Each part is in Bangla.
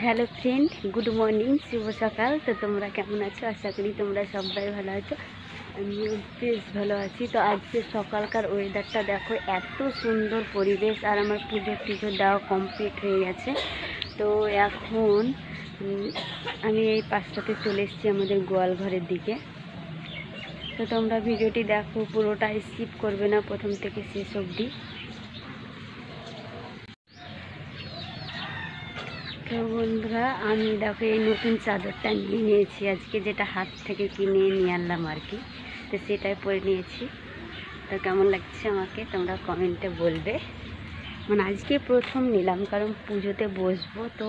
হ্যালো ফ্রেন্ড, গুড মর্নিং, শুভ সকাল। তো তোমরা কেমন আছো? আশা করি তোমরা সবাই ভালো আছো। আমিও বেশ ভালো আছি। তো আজকে সকালকার ওয়েদারটা দেখো, এত সুন্দর পরিবেশ। আর আমার পুজো দেওয়া কমপ্লিট হয়ে গেছে। তো এখন আমি এই 5টাতে চলে এসেছি আমাদের গোয়াল ঘরের দিকে। তো তোমরা ভিডিওটি দেখো, পুরোটাই স্কিপ করবে না, প্রথম থেকে শেষ অবধি। তো বন্ধুরা, আমি দেখো এই নতুন চাদরটা নিয়ে নিয়েছি আজকে, যেটা হাত থেকে কিনে নিয়ে আনলাম আর কি। তো সেটাই পরে নিয়েছি। তো কেমন লাগছে আমাকে তোমরা কমেন্টে বলবে। মানে আজকে প্রথম নিলাম, কারণ পুজোতে বসবো তো।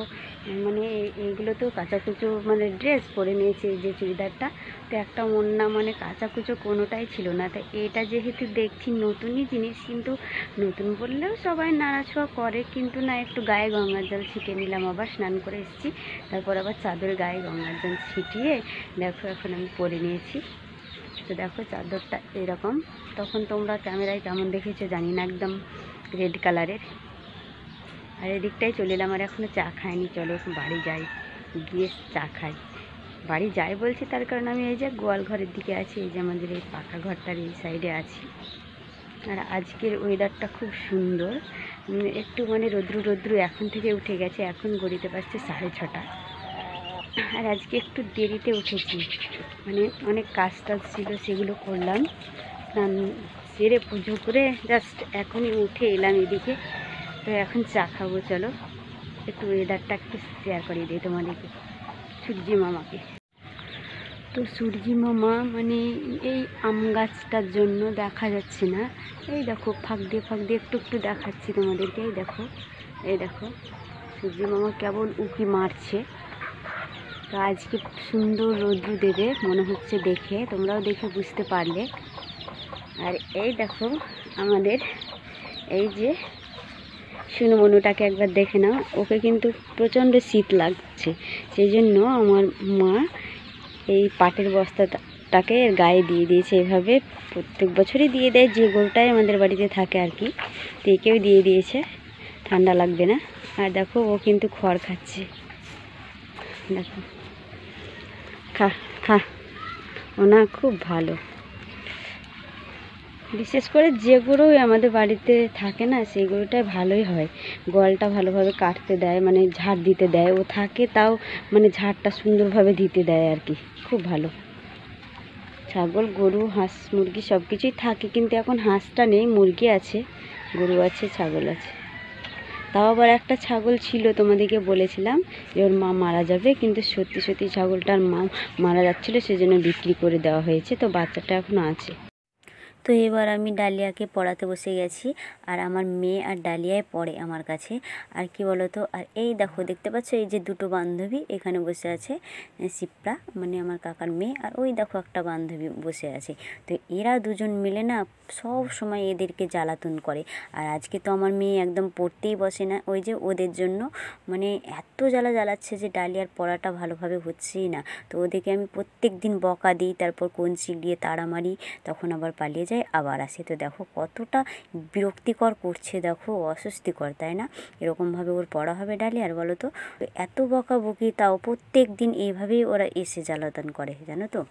মানে এইগুলো তো কাচাকুচো মানে ড্রেস পরে নিয়েছি, এই যে চুড়িদারটা। তো একটা ওড়না মানে কাচাকুচো কোনোটাই ছিল না। তো এটা যেহেতু দেখছি নতুনই জিনিস, কিন্তু নতুন বললেও সবাই নাড়াছোড়া করে, কিন্তু না, একটু গায়ে গঙ্গার জল ছিটিয়ে নিলাম। আবার স্নান করে এসেছি, তারপর আবার চাদর গায়ে গঙ্গার জল ছিটিয়ে দেখো এখন আমি পরে নিয়েছি। তো দেখো চাদরটা এরকম। তখন তোমরা ক্যামেরায় কেমন দেখেছো জানি না, একদম রেড কালারের। আর এদিকটাই চলে এলাম। আর এখনও চা খাইনি, চলো বাড়ি যাই, গিয়ে চা খাই। বাড়ি যাই বলছি তার কারণ আমি এই যে গোয়াল ঘরের দিকে আছি, এই যে আমাদের এই পাকা ঘরটার এই সাইডে আছি। আর আজকের ওয়েদারটা খুব সুন্দর, একটু মানে রৌদ্রু এখন থেকে উঠে গেছে। এখন গড়িতে পারছে 6:30। আর আজকে একটু দেরিতে উঠেছি, মানে অনেক কাজ টাজ ছিল, সেগুলো করলাম। স্নান সেরে পুজো করে জাস্ট এখনই উঠে এলাম এদিকে। তো এখন চা খাবো। চলো একটু ওয়েদারটা একটু শেয়ার করিয়ে দিই তোমাদেরকে, সূর্যি মামাকে। তো সূর্যি মামা মানে এই আম গাছটার জন্য দেখা যাচ্ছে না। এই দেখো ফাঁক দিয়ে একটু একটু দেখাচ্ছি তোমাদেরকে। এই দেখো সূর্যি মামা কেবল উঁকি মারছে। তো আজকে সুন্দর রৌদ্র দেবে মনে হচ্ছে দেখে, তোমরাও দেখে বুঝতে পারলে। আর এই দেখো আমাদের এই যে সুনমনুটাকে একবার দেখে নাও, ওকে কিন্তু প্রচণ্ড শীত লাগছে। সেই জন্য আমার মা এই পাটের বস্তাটাকে গায়ে দিয়ে দিয়েছে। এভাবে প্রত্যেক বছরই দিয়ে দেয়, যে গরুটাই আমাদের বাড়িতে থাকে আর কি। তো একেও দিয়ে দিয়েছে, ঠান্ডা লাগবে না। আর দেখো ও কিন্তু খড় খাচ্ছে, দেখো খা খা। ও না খুব ভালো। বিশেষ করে যে গরুই আমাদের বাড়িতে থাকে না, সেই গরুটাই ভালোই হয়। গোয়ালটা ভালোভাবে কাটতে দেয়, মানে ঝাড় দিতে দেয়। ও থাকে তাও মানে ঝাড়টা সুন্দরভাবে দিতে দেয় আর কি, খুব ভালো। ছাগল, গরু, হাঁস, মুরগি সব কিছুই থাকে, কিন্তু এখন হাঁসটা নেই, মুরগি আছে, গরু আছে, ছাগল আছে। তাও আবার একটা ছাগল ছিল, তোমাদেরকে বলেছিলাম যে ওর মা মারা যাবে, কিন্তু সত্যি ছাগলটার মা মারা যাচ্ছিলো, সেজন্য বিক্রি করে দেওয়া হয়েছে। তো বাচ্চাটা এখনও আছে। তো এবার আমি ডালিয়াকে পড়াতে বসে গেছি। আর আমার মেয়ে আর ডালিয়ায় পড়ে আমার কাছে। আর কি বলো তো, আর এই দেখো দেখতে পাচ্ছ, এই যে দুটো বান্ধবী এখানে বসে আছে, শিপ্রা মানে আমার কাকার মেয়ে, আর ওই দেখো একটা বান্ধবী বসে আছে। তো এরা দুজন মিলে না সব সময় এদেরকে জ্বালাতন করে। আর আজকে তো আমার মেয়ে একদম পড়তেই বসে না, ওই যে ওদের জন্য মানে এত জ্বালাচ্ছে যে ডালিয়ার পড়াটা ভালোভাবে হচ্ছেই না। তো ওদেরকে আমি প্রত্যেক দিন বকা দিই, তারপর কঞ্চি দিয়ে তাড়া মারি, তখন আবার পালিয়ে যায়, আবার আসে। তো দেখো কতটা বিরক্তিকর করছে, দেখো অস্বস্তিকর, তাই না? এরকমভাবে ওর পড়া হবে ডালিয়ার, বলো তো? এত বকাবকি, তাও প্রত্যেক দিন এইভাবেই ওরা এসে জ্বালাতন করে, জানো তো?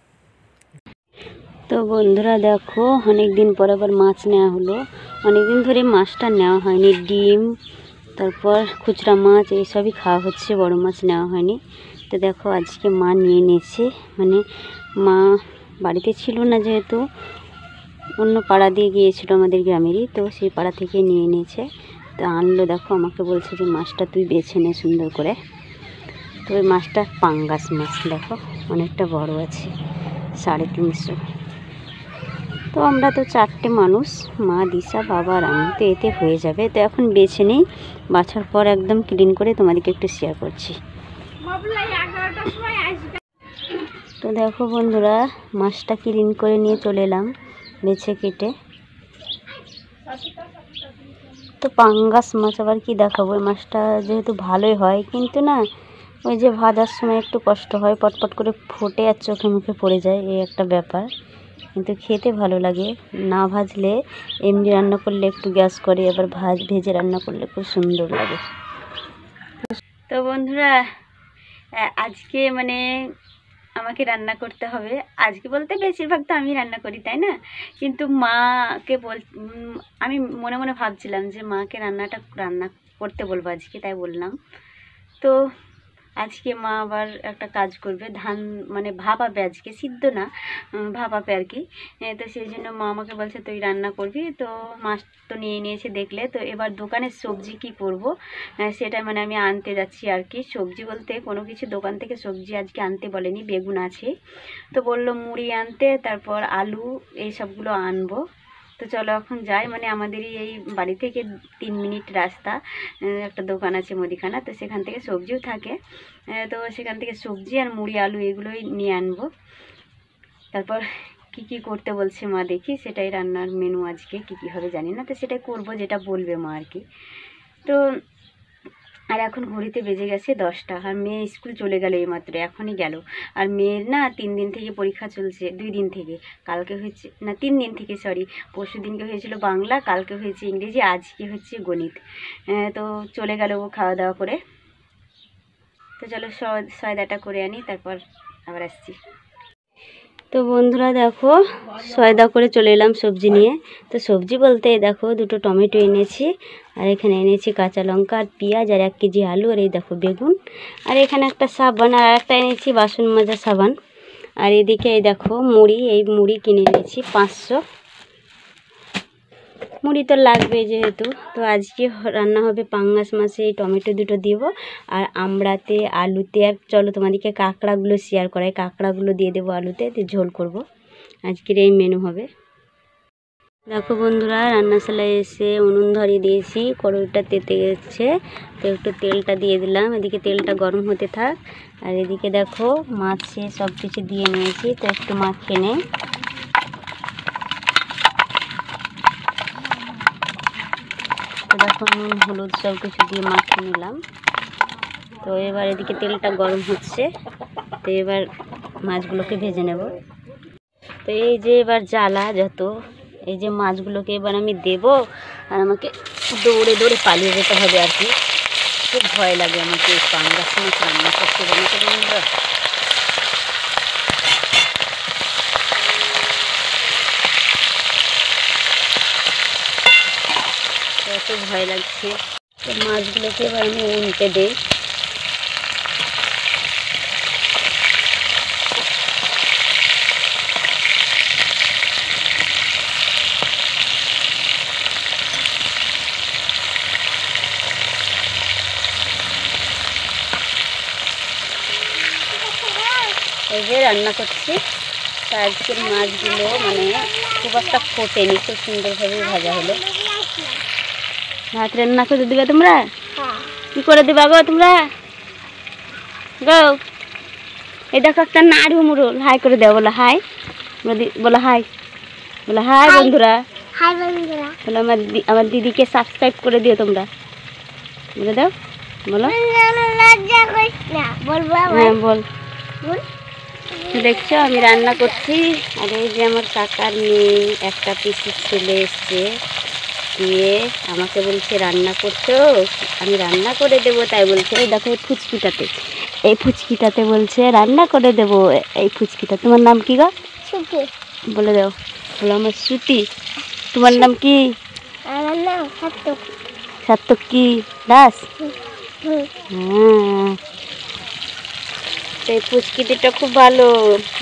তো বন্ধুরা দেখো, অনেক দিন পর আবার মাছ নেওয়া হলো। অনেক দিন ধরে মাছটা নেওয়া হয়নি। ডিম, তারপর খুচরা মাছ এইসবই খাওয়া হচ্ছে, বড় মাছ নেওয়া হয়নি। তো দেখো আজকে মা নিয়ে নিয়েছে, মানে মা বাড়িতে ছিল না, যেহেতু অন্য পাড়া দিয়ে গিয়েছিল আমাদের গ্রামেরই, তো সেই পাড়া থেকে নিয়ে নিয়েছে। তো আনলো, দেখো আমাকে বলছে যে মাছটা তুই বেছে নে সুন্দর করে। তো ওই মাছটা পাঙ্গাস মাছ, দেখো অনেকটা বড় আছে, 350। তো আমরা তো 4টে মানুষ, মা, দিশা, বাবা আর আমি, তো এতে হয়ে যাবে। তো এখন বেছে নেই, বাছার পর একদম ক্লিন করে তোমাদেরকে একটু শেয়ার করছি। তো দেখো বন্ধুরা, মাছটা ক্লিন করে নিয়ে চলে এলাম বেছে কেটে। তো পাঙ্গাস মাছ আবার কি দেখাবো, ওই মাছটা যেহেতু ভালোই হয়, কিন্তু না ওই যে ভাজার সময় একটু কষ্ট হয়, পটপট করে ফুটে আর চোখে মুখে পড়ে যায়, এই একটা ব্যাপার। কিন্তু খেতে ভালো লাগে। না ভাজলে এমনি রান্না করলে একটু গ্যাস করে, আবার ভেজে রান্না করলে খুব সুন্দর লাগে। তো বন্ধুরা আজকে মানে আমাকে রান্না করতে হবে। আজকে বলতে বেশিরভাগ তো আমি রান্না করি, তাই না? কিন্তু মাকে আমি মনে মনে ভাবছিলাম যে মাকে রান্না করতে বলবো আজকে, তাই বললাম। তো আজকে মা আবার একটা কাজ করবে, ধান মানে ভাপাবে, আজকে সিদ্ধ না, ভাপাবে আর কি। তো সেই জন্য মা আমাকে বলছে তুই রান্না করবি। তো মাছ তো নিয়ে নিয়েছে দেখলে। তো এবার দোকানের সবজি কি করব সেটা মানে আমি আনতে যাচ্ছি আর কি। সবজি বলতে কোনো কিছু দোকান থেকে সবজি আজকে আনতে বলেনি, বেগুন আছে তো বললো মুড়ি আনতে, তারপর আলু এই সবগুলো আনবো। তো চলো এখন যাই, মানে আমাদেরই এই বাড়ি থেকে 3 মিনিট রাস্তা একটা দোকান আছে মুদিখানা, তো সেখান থেকে সবজিও থাকে। তো সেখান থেকে সবজি আর মুড়ি আলু এগুলোই নিয়ে আনবো। তারপর কি কি করতে বলছে মা, দেখি সেটাই রান্নার মেনু আজকে কি কি হবে জানি না, তো সেটাই করব যেটা বলবে মা আর কি। তো আর এখন ঘড়িতে বেজে গেছে 10টা, আর মেয়ে স্কুল চলে গেল এইমাত্র, এখনই গেল। আর মেয়ের না 3 দিন থেকে পরীক্ষা চলছে, 2 দিন থেকে। কালকে হয়েছে না 3 দিন থেকে, সরি, পরশু দিনকে হয়েছিল বাংলা, কালকে হয়েছে ইংরেজি, আজকে হচ্ছে গণিত। তো চলে গেল ও খাওয়া দাওয়া করে। তো চলো সয়দাটা করে আনি, তারপর আবার আসছি। তো বন্ধুরা দেখো, সয়দা করে চলে এলাম সবজি নিয়ে। তো সবজি বলতে দেখো 2টো টমেটো এনেছি, আর এখানে এনেছি কাঁচা লঙ্কা আর পেঁয়াজ, আর 1 কেজি আলু, আর এই দেখো বেগুন, আর এখানে একটা সাবান, আর একটা এনেছি বাসন মাজা সাবান। আর এদিকে এই দেখো মুড়ি, এই মুড়ি কিনে নিয়েছি 500। মুড়ি তো লাগবে যেহেতু। তো আজকে রান্না হবে পাঙ্গাস মাছে, এই টমেটো 2টো দিব, আর আমড়াতে আলুতে, আর চলো তোমাদেরকে কাঁকড়াগুলো শেয়ার করাই, কাঁকড়াগুলো দিয়ে দেবো আলুতে, দিয়ে ঝোল করব। আজকের এই মেনু হবে। দেখো বন্ধুরা, রান্নাশালায় এসে উনুন ধরিয়ে দিয়েছি, কড়াইটা তেতে গেছে, তো একটু তেলটা দিয়ে দিলাম, এদিকে তেলটা গরম হতে থাক। আর এদিকে দেখো মাছে সব কিছু দিয়ে নিয়েছি, তো একটু মাখিয়ে নেই। তো দেখো নুন হলুদ সব কিছু দিয়ে মাখিয়ে নিলাম। তো এবার এদিকে তেলটা গরম হচ্ছে, তো এবার মাছগুলোকে ভেজে নেব। তো এই যে এবার জ্বালা যত, এই যে মাছগুলোকে এবার আমি দেব, আর আমাকে দৌড়ে দৌড়ে পালিয়ে যেতে হবে আর কি। খুব ভয় লাগে আমাকে এই পাঙ্গাস মাছ রান্না করতে, জানো তো বন্ধুরা। এত ভয় লাগছে। তো মাছগুলোকে এবার আমি উল্টে দিই। এই যে রান্না করছি, তো আজকের মাছগুলো মানে খুব একটা ফোটেনি, খুব সুন্দরভাবে ভাজা হলো। ভাত রান্না করে দিবে তোমরা? কি করে দিবা গো তোমরা? গো এই দেখো একটা নাড়ু মুড়ুল, হাই করে দেও, বলো হাই, বলো হাই, বলো হাই বন্ধুরা, হাই বন্ধুরা, বলো আমার দিদিকে সাবস্ক্রাইব করে দিও তোমরা, বলে দাও, বলো। হ্যাঁ বল। দেখছো আমি রান্না করছি, আর এই যে আমার কাকার মেয়ে একটা পিসি ছেলে এসছে, দিয়ে আমাকে বলছে রান্না করছো, আমি রান্না করে দেবো, তাই বলছে। এই দেখো এই ফুচকিটাতে বলছে রান্না করে দেবো। এই ফুচকিটা, তোমার নাম কি গো? শ্রুতি। বলে দাও, বলো আমার শ্রুতি। তোমার নাম কি? আমার নাম সার্থক। সার্থক কি দাস? হ্যাঁ, এই ফুচকিটা খুব ভালো,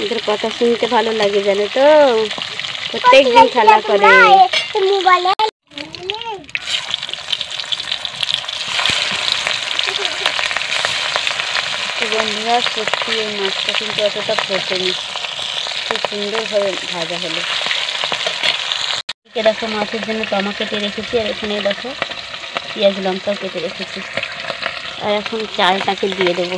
এদের কথা শুনতে ভালো লাগে জানো তো, প্রত্যেকদিন খেলা করে। বন্ধুরা সত্যি এই মাছটা কিন্তু অতটা ফোটেনি, খুব সুন্দরভাবে ভাজা হলো। দেখো মাছের জন্য টমেটো কেটে রেখেছি, আর এখানে দেখো পেঁয়াজ লঙ্কাও কেটে রেখেছি, আর এখন চালটাকে দিয়ে দেবো।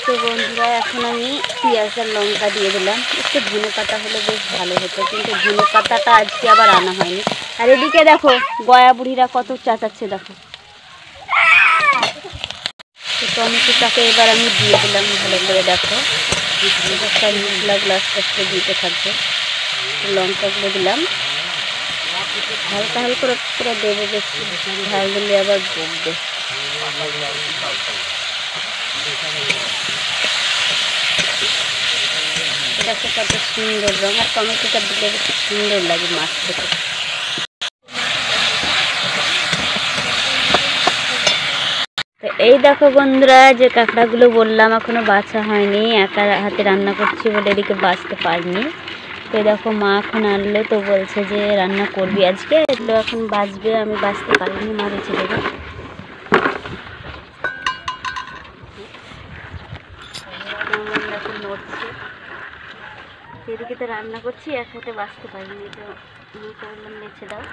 তো বন্ধুরা এখন আমি পেঁয়াজ আর লঙ্কা দিয়ে দিলাম, একটু ধনে পাতা হলে বেশ ভালো হতো, কিন্তু ধনে পাতাটা আজকে আবার আনা হয়নি। আর এদিকে দেখো গয়া বুড়িরা কত চাচাচ্ছে দেখো। তো টমেটোটাকে এবার আমি দিয়ে দিলাম ভালো করে, দেখো একটা মশলাগুলো আস্তে আস্তে দিতে থাকবে। লঙ্কাগুলো দিলাম, হালকা হালকা করে দেবো, বেশি ঝাল দিলে আবার বকবে। এটা কত সুন্দর রঙ, আর টমেটোটা দিলে বেশ সুন্দর লাগে মাছ খেতে। তো এই দেখো বন্ধুরা, যে কাঁকড়াগুলো বললাম এখনো বাছা হয়নি, একা হাতে রান্না করছি বলে এদিকে বাছতে পারিনি। তো দেখো মা এখন আনলো, তো বলছে যে রান্না করবি আজকে, এগুলো এখন বাছবে, আমি বাছতে পারিনি, মা বেছে দেবে। এখন নড়ছে, সেদিকে তো রান্না করছি, এক হাতে বাছতে পারিনি, তো আমি করলাম বেছে দাও।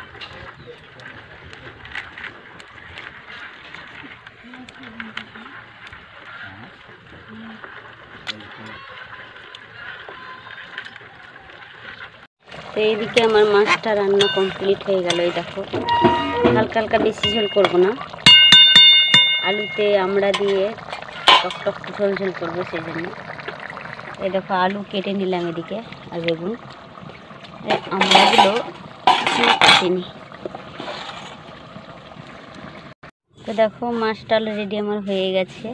তো এইদিকে আমার মাছটা রান্না কমপ্লিট হয়ে গেল। এই দেখো, হালকা হালকা বেশি ঝোল করবো না, আলুতে আমড়া দিয়ে টক টক ঝোল ঝোল করবো, সেই জন্য। এই দেখো আলু কেটে নিলাম এদিকে, আর বেগুন, আমড়াগুলো কাটিনি। তো দেখো মাছটা অলরেডি আমার হয়ে গেছে,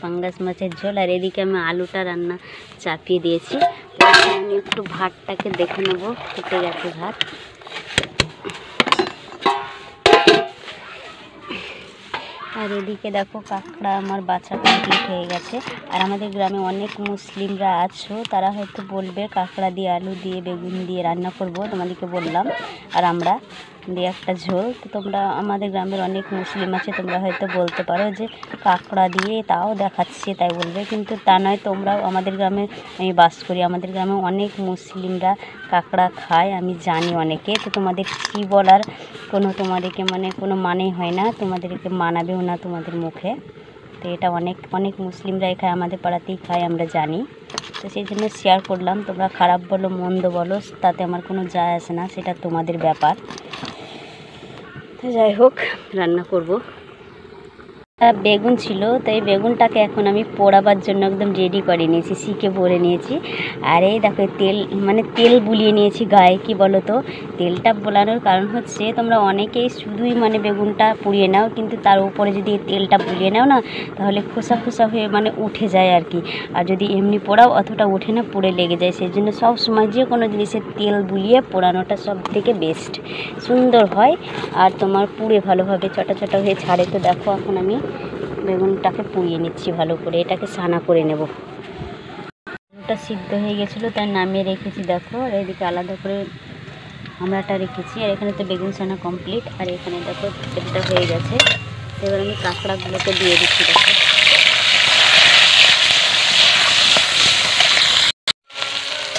পাঙ্গাস মাছের ঝোল। আর এদিকে আমি আলুটা রান্না চাপিয়ে দিয়েছি। তো আমি একটু ভাতটাকে দেখে নেব, ফুটে গেছে ভাত। আর এদিকে দেখো কাঁকড়া আমার বাছা কমপ্লিট হয়ে গেছে। আর আমাদের গ্রামে অনেক মুসলিমরা আছো, তারা হয়তো বলবে কাঁকড়া দিয়ে আলু দিয়ে বেগুন দিয়ে রান্না করব, তোমাদেরকে বললাম। আর আমরা দিয়ে একটা ঝোল। তো তোমরা, আমাদের গ্রামের অনেক মুসলিম আছে, তোমরা হয়তো বলতে পারো যে কাঁকড়া দিয়ে তাও দেখাচ্ছে, তাই বলবে, কিন্তু তা নয়। তোমরাও, আমাদের গ্রামে আমি বাস করি, আমাদের গ্রামে অনেক মুসলিমরা কাঁকড়া খায়, আমি জানি অনেকে। তো তোমাদের কী বলার তোমাদেরকে কোনো মানেই হয় না, তোমাদেরকে মানাবেও না তোমাদের মুখে। তো এটা অনেক অনেক মুসলিমরাই খায়, আমাদের পাড়াতেই খায়, আমরা জানি। তো সেই জন্য শেয়ার করলাম। তোমরা খারাপ বলো মন্দ বলো, তাতে আমার কোনো যায় আসে না, সেটা তোমাদের ব্যাপার। তো যাই হোক, রান্না করব। বেগুন ছিল, তো এই বেগুনটাকে এখন আমি পোড়াবার জন্য একদম রেডি করে নিয়েছি, শিকে ভরে নিয়েছি। আর এই দেখো তেল, তেল বুলিয়ে নিয়েছি গায়ে। কি বলো তো, তেলটা বোলানোর কারণ হচ্ছে, তোমরা অনেকেই শুধুই বেগুনটা পুড়িয়ে নাও, কিন্তু তার উপরে যদি তেলটা বুলিয়ে নাও না, তাহলে খোসা খোসা হয়ে উঠে যায় আর কি। আর যদি এমনি পোড়াও, অতটা ওঠে না, পুড়ে লেগে যায়। সেই জন্য সবসময় যে কোনো জিনিসের তেল বুলিয়ে পোড়ানোটা সব থেকে বেস্ট, সুন্দর হয়। আর তোমার পুড়ে ভালোভাবে চটা চটা হয়ে ছাড়ে। তো দেখো এখন আমি বেগুনটাকে পুড়িয়ে নিচ্ছি ভালো করে, এটাকে সানা করে নেব। বেগুনটা সিদ্ধ হয়ে গেছিলো, তাই নামিয়ে রেখেছি। দেখো, আর এদিকে আলাদা করে আমড়াটা রেখেছি। আর এখানে তো বেগুন সানা কমপ্লিট। আর এখানে দেখো তেলটা হয়ে গেছে। এবার আমি কাঁকড়াগুলোকে দিয়ে দিচ্ছি। দেখো,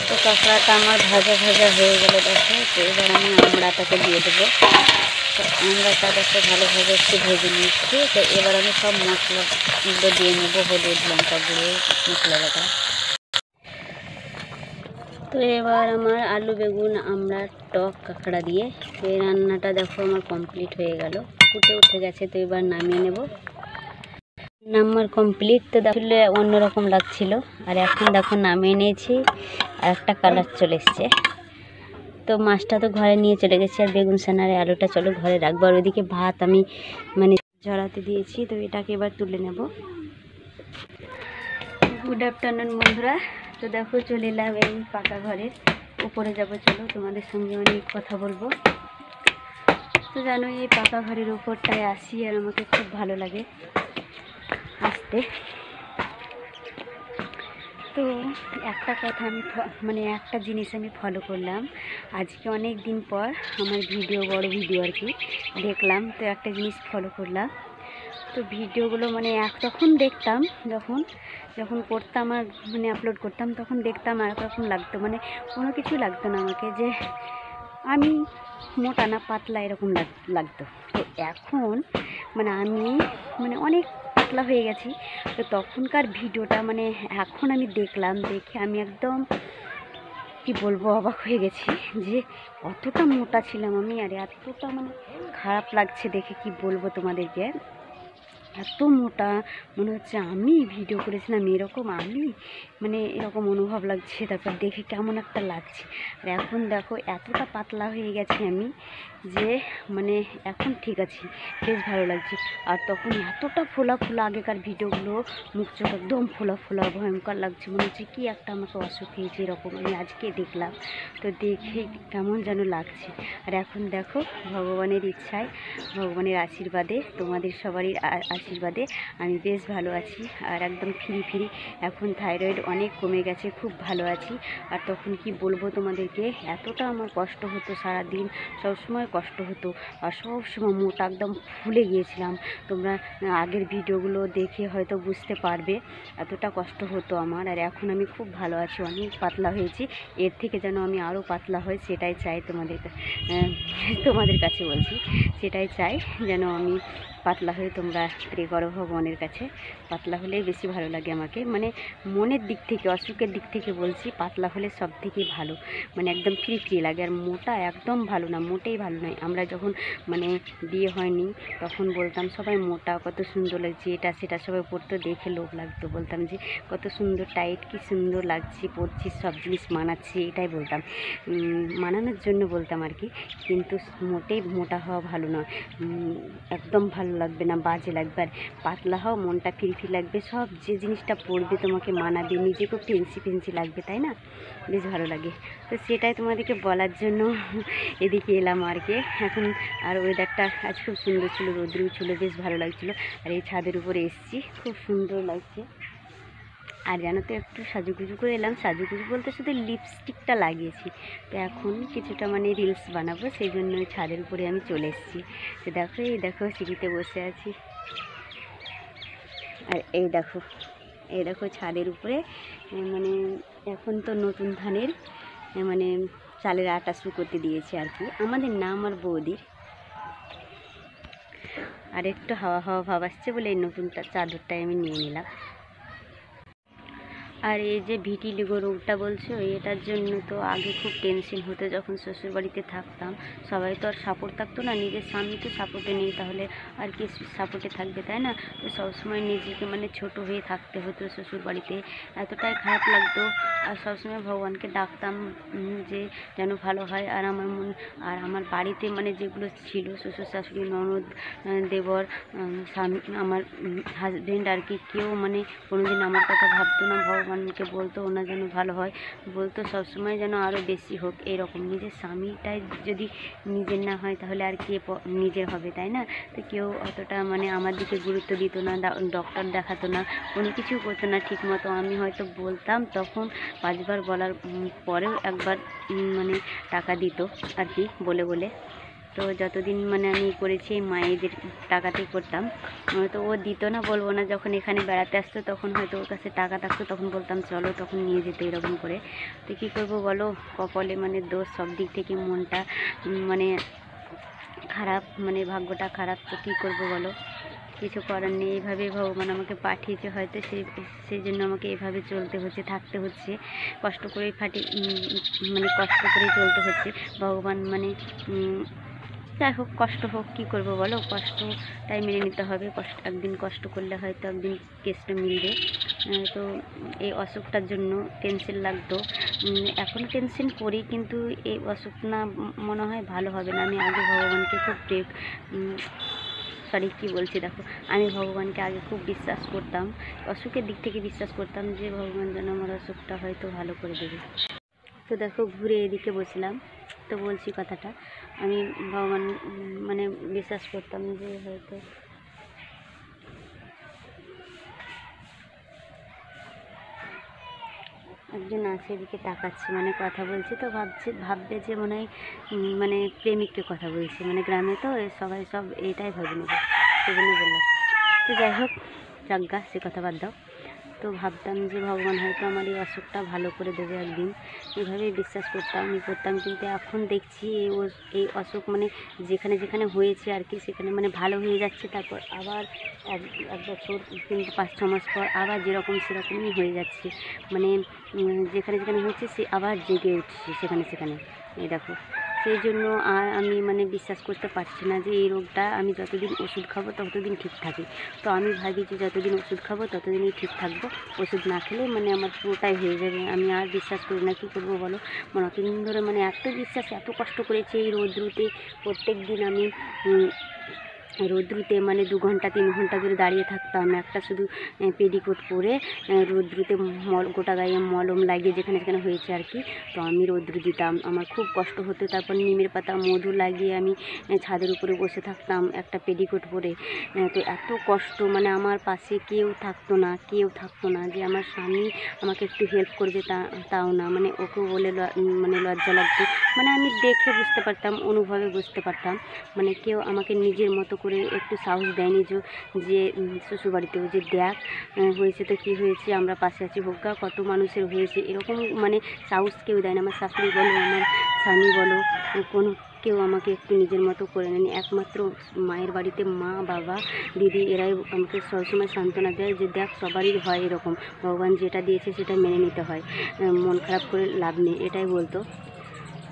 তো কাঁকড়াটা আমার ভাজা ভাজা হয়ে গেল। দেখো, তো এবার আমি আমড়াটাকে দিয়ে দেবো। তো আমড়াটা দেখো ভালোভাবে একটু ভেজে নিচ্ছি। তো এবার আমি সব মশলাগুলো দিয়ে নেবো, হলুদ, লঙ্কা গুঁড়ো, মশলা বাটা। তো এবার আমার আলু, বেগুন, আমড়া, টক কাঁকড়া দিয়ে এই রান্নাটা দেখো আমার কমপ্লিট হয়ে গেল, ফুটে উঠে গেছে। তো এবার নামিয়ে নেব। নামার কমপ্লিট। তো দেখলে অন্যরকম লাগছিল, আর এখন দেখো নামিয়ে নিয়েছি, আর একটা কালার চলে এসছে। তো মাছটা তো ঘরে নিয়ে চলে গেছি, আর বেগুন সানারে আলুটা চলো ঘরে রাখবো। আর ওইদিকে ভাত আমি ঝরাতে দিয়েছি। তো এটাকে এবার তুলে নেব। গুড আফটারনুন বন্ধুরা। তো দেখো চলে এলাম এই পাকা ঘরের উপরে যাব, চলো তোমাদের সঙ্গে অনেক কথা বলবো। তো জানো, এই পাকা ঘরের উপরটায় আসি, আর আমাকে খুব ভালো লাগে আসতে। তো একটা কথা আমি একটা জিনিস আমি ফলো করলাম আজকে, অনেক দিন পর আমার বড় ভিডিও আর কি দেখলাম। তো একটা জিনিস ফলো করলাম। তো ভিডিওগুলো তখন দেখতাম, যখন করতাম আর আপলোড করতাম, তখন দেখতাম আর রকম লাগতো, কোনো কিছু লাগতো না আমাকে, যে আমি মোটা না পাতলা এরকম লাগতো। তো এখন আমি অনেক পাতলা হয়ে গেছি। তো তখনকার ভিডিওটা এখন আমি দেখলাম, দেখে আমি একদম কি বলবো, অবাক হয়ে গেছি যে অতটা মোটা ছিলাম আমি, আর এতটা খারাপ লাগছে দেখে, কি বলবো তোমাদেরকে। এত মোটা, মনে হচ্ছে আমি ভিডিও করেছিলাম এরকম, আমি মানে এরকম অনুভব লাগছে। তারপর দেখে কেমন একটা লাগছে। আর এখন দেখো এতটা পাতলা হয়ে গেছি আমি যে মানে এখন ঠিক আছে, বেশ ভালো লাগছে। আর তখন এতটা ফোলা ফোলা, আগেকার ভিডিওগুলো মুখ চোখ একদম ফোলা ফোলা ভয়ঙ্কর লাগছে, মনে হচ্ছে কি একটা আমাকে অসুখ হয়েছে এরকম। আমি আজকে দেখলাম, তো দেখে কেমন যেন লাগছে। আর এখন দেখো ভগবানের ইচ্ছায়, ভগবানের আশীর্বাদে, তোমাদের সবারই আশীর্বাদে আমি বেশ ভালো আছি। আর একদম ফ্রি এখন থাইরয়েড অনেক কমে গেছে, খুব ভালো আছি। আর তখন কি বলবো তোমাদেরকে, এতটা আমার কষ্ট হতো, সারাদিন সবসময় কষ্ট হতো। আর সবসময় মোটা একদম ফুলে গিয়েছিলাম। তোমরা আগের ভিডিওগুলো দেখে হয়তো বুঝতে পারবে এতটা কষ্ট হতো আমার। আর এখন আমি খুব ভালো আছি, অনেক পাতলা হয়েছি। এর থেকে যেন আমি আরও পাতলা হই সেটাই চাই, তোমাদের কাছে বলছি, সেটাই চাই যেন আমি পাতলা হয়ে তোমরা প্রে করো ভগবানের কাছে। পাতলা হলেই বেশি ভালো লাগে আমাকে, মানে মনের দিক থেকে, অসুখের দিক থেকে বলছি, পাতলা হলে সব থেকেই ভালো, মানে একদম ফ্রি লাগে। আর মোটা একদম ভালো না, মোটেই ভালো নয়। আমরা যখন মানে বিয়ে হয়নি তখন বলতাম সবাই মোটা, কত সুন্দর লাগছে, এটা সেটা সবাই পরতো, দেখে লোভ লাগতো, বলতাম যে কত সুন্দর টাইট, কি সুন্দর লাগছে, পরছিস, সব জিনিস মানাচ্ছে, এটাই বলতাম, মানানোর জন্য বলতাম আর কি। কিন্তু মোটেই মোটা হওয়া ভালো নয়, একদম ভালো লাগবে না, বাজে লাগবে। আর পাতলা হও, মনটা ফ্রি লাগবে, সব যে জিনিসটা পরবে তোমাকে মানাবে, নিজেকেও ফেন্সি লাগবে, তাই না? বেশ ভালো লাগে। তো সেটাই তোমাদেরকে বলার জন্য এদিকে এলাম আর কি এখন। আর ওয়েদারটা আজ খুব সুন্দর ছিল, রোদ্রু ছিল, বেশ ভালো লাগছিলো। আর এই ছাদের উপরে এসেছি, খুব সুন্দর লাগছে। আর জানো তো, একটু সাজুগুজু করে এলাম, সাজুগুজু বলতে শুধু লিপস্টিকটা লাগিয়েছি। তো এখন কিছুটা মানে রিলস বানাবো, সেই জন্য ছাদের উপরে আমি চলে এসেছি। তো দেখো, এই দেখো সিঁড়িতে বসে আছি। আর এই দেখো ছাদের উপরে মানে এখন তো নতুন ধানের মানে চালের আটা শুকোতে দিয়েছে আর কি, আমাদের না, আমার বৌদির। আর একটু হাওয়া হাওয়া ভাব আসছে বলে এই নতুন চাদরটাই আমি নিয়ে নিলাম। আর এই যে ভিটিলিগো রোগটা বলছো, এটার জন্য তো আগে খুব টেনশন হতো যখন শ্বশুরবাড়িতে থাকতাম। সবাই তো আর সাপোর্ট থাকতো না, নিজের স্বামী তো সাপোর্টে নেই, তাহলে আর কি সাপোর্টে থাকবে, তাই না? তো সবসময় নিজেকে মানে ছোট হয়ে থাকতে হতো শ্বশুরবাড়িতে, এতটাই খারাপ লাগতো। আর সবসময় ভগবানকে ডাকতাম যে যেন ভালো হয়। আর আমার বাড়িতে মানে যেগুলো ছিল, শ্বশুর শাশুড়ি, ননদ, দেবর, স্বামী, আমার হাজবেন্ড আর কি, কেউ মানে কোনোদিন আমার কথা ভাবতো না, ভগবানকে বলতো ওনার যেন ভালো হয়, বলতো সবসময় যেন আরও বেশি হোক এরকম। নিজের স্বামীটাই যদি নিজের না হয় তাহলে আর কে নিজের হবে, তাই না? তো কেউ অতটা মানে আমার দিকে গুরুত্ব দিত না, ডক্টর দেখাতো না, কোনো কিছু করতো না ঠিক মতো। আমি হয়তো বলতাম, তখন 5 বার বলার পরেও একবার মানে টাকা দিত আর কি, বলে। তো যতদিন মানে আমি করেছি মায়েদের টাকাতেই করতাম। তো ও দিত না বলবো না, যখন এখানে বেড়াতে আসতো তখন হয়তো ওর কাছে টাকা থাকতো, তখন বলতাম চলো, তখন নিয়ে যেতে এরকম করে। তো কী করবো বলো, কপালে মানে দোষ, সব দিক থেকে মনটা মানে খারাপ, মানে ভাগ্যটা খারাপ। তো কী করবো বলো, কিছু করার নেই, এইভাবেই ভগবান আমাকে পাঠিয়েছে হয়তো, সেই জন্য আমাকে এভাবে চলতে হচ্ছে, থাকতে হচ্ছে, কষ্ট করেই মানে কষ্ট করেই চলতে হচ্ছে। ভগবান মানে যাই হোক, কষ্ট হোক, কী করবো বলো, কষ্টটাই মেনে নিতে হবে। একদিন কষ্ট করলে হয়তো একদিন কেসটা মিলবে। তো এই অসুখটার জন্য টেনশন লাগতো, এখনও টেনশন করি, কিন্তু এই অসুখ না মনে হয় ভালো হবে না। আমি আগে ভগবানকে খুব কী বলছি দেখো, আমি ভগবানকে আগে খুব বিশ্বাস করতাম, অসুখের দিক থেকে বিশ্বাস করতাম যে ভগবান যেন আমার অসুখটা হয়তো ভালো করে দেবে। তো দেখো ঘুরে এদিকে বসলাম, তো বলছি কথাটা, আমি ভগবান মানে বিশ্বাস করতাম যে হয়তো একজন আছে, এদিকে তাকাচ্ছে, মানে কথা বলছি, তো ভাববে যে মনে হয় মানে প্রেমিককে কথা বলছি, মানে গ্রামে তো সবাই সব এইটাই ভাবে নেবে, সেজন্য বললাম। তো যাই হোক, যাজ্ঞা, সে কথা বাদ দাও। তো ভাবতাম যে ভগবান হয়তো আমার এই অসুখটা ভালো করে দেবে একদিন, এভাবেই বিশ্বাস করতাম, কিন্তু এখন দেখছি এই অসুখ মানে যেখানে হয়েছে আর কি, সেখানে মানে ভালো হয়ে যাচ্ছে, তারপর আবার এক বছর কিন্তু 5-6 মাস পর আবার যেরকম সেরকমই হয়ে যাচ্ছে, মানে যেখানে হচ্ছে সে আবার জেগে উঠছে সেখানে। এই দেখো সেই জন্য আর আমি মানে বিশ্বাস করতে পারছি না যে এই রোগটা আমি যতদিন ওষুধ খাবো ততদিন ঠিক থাকি। তো আমি ভাবি যে যতদিন ওষুধ খাবো ততদিনই ঠিক থাকবো, ওষুধ না খেলে মানে আমার পুরোটাই হয়ে যাবে। আমি আর বিশ্বাস করি না, কী করবো বলো। মানে অতদিন ধরে মানে এত বিশ্বাস, এত কষ্ট করেছি এই রৌদ্রুতে। প্রত্যেক দিন আমি রৌদ্রুতে মানে 2 ঘন্টা 3 ঘন্টা ধরে দাঁড়িয়ে থাকতাম, একটা শুধু পেডিকোট পরে রৌদ্রুতে গোটা গায়ে মলম লাগিয়ে যেখানে যেখানে হয়েছে আর কি। তো আমি রৌদ্র দিতাম, আমার খুব কষ্ট হতো। তারপর নিমের পাতা মধু লাগিয়ে আমি ছাদের উপরে বসে থাকতাম একটা পেডিকোট পরে। তো এত কষ্ট, মানে আমার পাশে কেউ থাকতো না যে আমার স্বামী আমাকে একটু হেল্প করবে, তাও না। মানে ওকেও বলে মানে লজ্জা লাগতো। মানে আমি দেখে বুঝতে পারতাম, অনুভবে বুঝতে পারতাম, মানে কেউ আমাকে নিজের মতো করে একটু সাহস দেয়নি যে শ্বশুরবাড়িতেও যে দেখ হয়েছে তো কী হয়েছে, আমরা পাশে আছি, হোকা কত মানুষের হয়েছে, এরকম মানে সাহস কেউ দেয় না। আমার শাশুড়ি বলো, আমার স্বামী বলো, কোনো কেউ আমাকে একটু নিজের মতো করে নেয়নি। একমাত্র মায়ের বাড়িতে মা, বাবা, দিদি এরাই আমাকে সবসময় সান্ত্বনা দেয় যে দেখ সবারই হয় এরকম, ভগবান যেটা দিয়েছে সেটা মেনে নিতে হয়, মন খারাপ করে লাভ নেই, এটাই বলতো।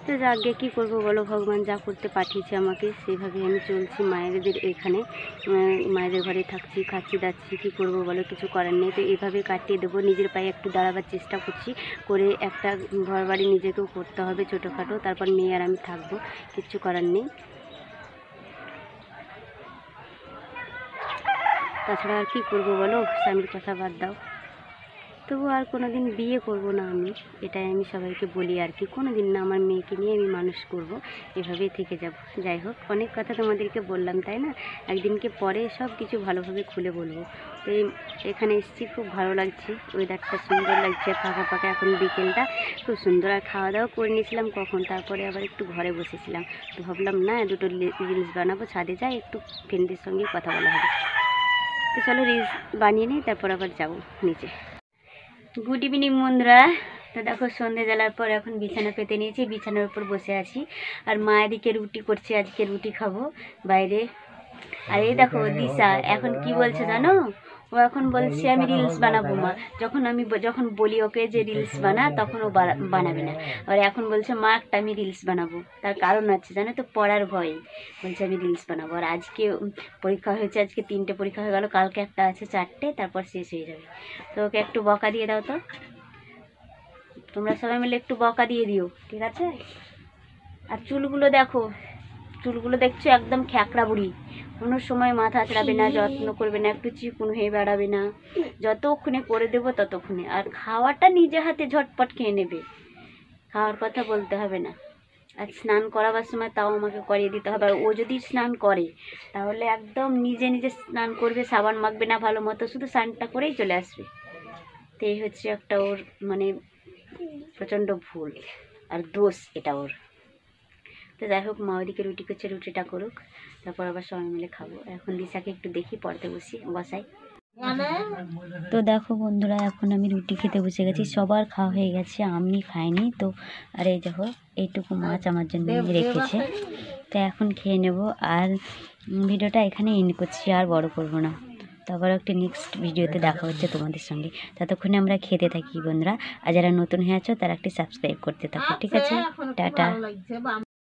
তো আগে কী করবো বলো, ভগবান যা করতে পাঠিয়েছে আমাকে সেইভাবে আমি চলছি। মায়েদের এখানে মায়েদের ঘরে থাকছি, খাচ্ছি দাচ্ছি, কী করবো বলো, কিছু করার নেই। তো এভাবে কাটিয়ে দেবো, নিজের পায়ে একটু দাঁড়াবার চেষ্টা করছি, করে একটা ঘর বাড়ি নিজেকেও করতে হবে ছোটোখাটো, তারপর মেয়ে আর আমি থাকবো, কিচ্ছু করার নেই। তাছাড়া আর কী করবো বলো, স্বামীর কথা বাদ দাও। তবু আর কোনো দিন বিয়ে করব না আমি, এটাই আমি সবাইকে বলি আর কি। কোনো দিন না, আমার মেয়েকে নিয়ে আমি মানুষ করব, এভাবেই থেকে যাব। যাই হোক, অনেক কথা তোমাদেরকে বললাম তাই না, একদিনকে পরে সব কিছু ভালোভাবে খুলে বলবো। তো এখানে এসেছি, খুব ভালো লাগছে, ওয়েদারটা সুন্দর লাগছে, ফাঁকা ফাঁকা, এখন বিকেলটা খুব সুন্দর। আর খাওয়া দাওয়া করে নিয়েছিলাম কখন, তারপরে আবার একটু ঘরে বসেছিলাম। তো ভাবলাম না, দুটো রিলস বানাবো, ছাদে যাই, একটু ফ্রেন্ডদের সঙ্গে কথা বলা হবে। তো চলো রিলস বানিয়ে নিই, তারপর আবার যাবো নিচে। গুড ইভিনিং বন্ধুরা। তো দেখো সন্ধে জ্বালার পর এখন বিছানা পেতে নিয়েছি, বিছানার উপর বসে আছি। আর মা এদিকে রুটি করছে, আজকে রুটি খাবো বাইরে। আর এই দেখো দিশা এখন কি বলছে জানো, ও এখন বলছে আমি রিলস বানাবো মা। যখন বলি ওকে যে রিলস বানা, তখন ও বানাবে না। আর এখন বলছে মা একটা আমি রিলস বানাবো। তার কারণ আছে জানো তো, পড়ার ভয়ে বলছে আমি রিলস বানাবো। আর আজকে পরীক্ষা হয়েছে, আজকে 3টে পরীক্ষা হয়ে গেল, কালকে একটা আছে 4টে, তারপর শেষ হয়ে যাবে। তো ওকে একটু বকা দিয়ে দাও তো, তোমরা সবাই মিলে একটু বকা দিয়ে দিও, ঠিক আছে। আর চুলগুলো দেখো, চুলগুলো দেখছো একদম খ্যাকড়া বুড়ি, কোনো সময় মাথা আঁচড়াবে না, যত্ন করবে না, একটু চিকুন হয়ে বেড়াবে না। যতক্ষণে করে দেবো ততক্ষণে। আর খাওয়াটা নিজে হাতে ঝটপট খেয়ে নেবে, খাওয়ার কথা বলতে হবে না। আর স্নান করাবার সময় তাও আমাকে করিয়ে দিতে হবে। আর ও যদি স্নান করে তাহলে একদম নিজে নিজে স্নান করবে, সাবান মাখবে না ভালো মতো, শুধু স্নানটা করেই চলে আসবে। তো এই হচ্ছে একটা ওর মানে প্রচণ্ড ভুল আর দোষ এটা ওর। তো যাই হোক, মা ওদিকে রুটি করছে, রুটিটা করুক, তারপর আবার সবাই মিলে খাবো। এখন দিশাকে একটু দেখি, পড়তে বসাই। তো দেখো বন্ধুরা, এখন আমি রুটি খেতে বসে গেছি, সবার খাওয়া হয়ে গেছে, আমি খাইনি তো। আর এই দেখো এইটুকু মাছ আমার জন্য রেখেছে, তো এখন খেয়ে নেব। আর ভিডিওটা এখানে এন্ড করছি, আর বড় করব না। তারপর একটা নেক্সট ভিডিওতে দেখা হচ্ছে তোমাদের সঙ্গে। ততক্ষণে আমরা খেতে থাকি বন্ধুরা। আর যারা নতুন হয়ে আছো তারা একটি সাবস্ক্রাইব করতে থাকো, ঠিক আছে। টাটা।